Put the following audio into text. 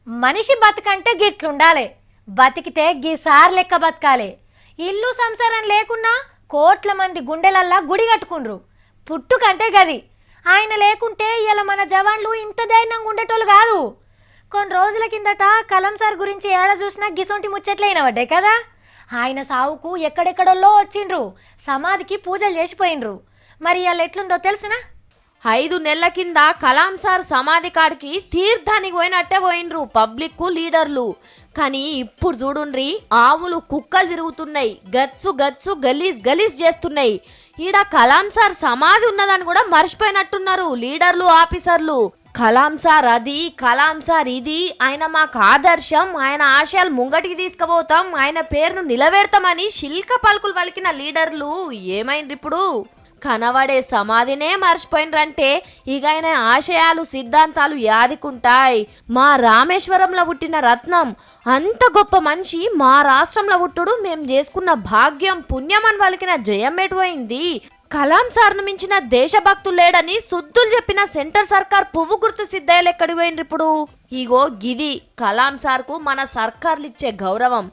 మనిషి బతుకంటే గిట్లుండాలి. బతికితే గీసార్ లెక్క బతకాలి. ఇల్లు సంసారం లేకున్నా కోట్ల మంది గుండెలల్లా గుడి కట్టుకుండ్రు. పుట్టుకంటే గది. ఆయన లేకుంటే ఇలా మన జవాన్లు ఇంత ధైర్యంగా ఉండేటోళ్ళు కాదు. కొన్ని రోజుల కిందట కలాం సార్ గురించి ఏడ చూసినా గిసొంటి ముచ్చట్లయినవడ్డాయి కదా. ఆయన సావుకు ఎక్కడెక్కడల్లో వచ్చిండ్రు, సమాధికి పూజలు చేసిపోయిండ్రు. మరి ఇవాళ ఎట్లుందో తెలిసినా? 5 నెలల కింద కలాం సార్ సమాధి కాడికి తీర్థానికి పోయినట్టే పోయినరు పబ్లిక్ లీడర్లు. కానీ ఇప్పుడు చూడుండ్రి, ఆవులు కుక్కలు తిరుగుతున్నాయి, గచ్చు గచ్చు గలీజ్ గలీజ్ చేస్తున్నాయి. ఈడ కలాం సార్ సమాధి ఉన్నదని కూడా మర్చిపోయినట్టున్నారు లీడర్లు, ఆఫీసర్లు. కలాం సార్ అది, కలాం సార్ ఇది, ఆయన మాకు ఆదర్శం, ఆయన ఆశయాలు ముంగటికి తీసుకుపోతాం, ఆయన పేరును నిలబెడతామని శిల్క పలుకులు పలికిన లీడర్లు ఏమైంది ఇప్పుడు? కనబడే సమాధినే మర్చిపోయినరంటే ఇక ఆయన ఆశయాలు, సిద్ధాంతాలు యాదికుంటాయి. మా రామేశ్వరంలో పుట్టిన రత్నం, అంత గొప్ప మనిషి మా రాష్ట్రంలో పుట్టుడు మేం చేసుకున్న భాగ్యం, పుణ్యం అని పలికిన జయం ఎటువైంది? కలాం సార్ను మించిన దేశభక్తులు లేడని సుద్దులు చెప్పిన సెంటర్ సర్కార్ పువ్వు గుర్తు సిద్ధయ్యలు ఎక్కడికి పోయినరు ఇప్పుడు? ఇగో గిది కలాం సార్కు మన సర్కార్లు ఇచ్చే గౌరవం.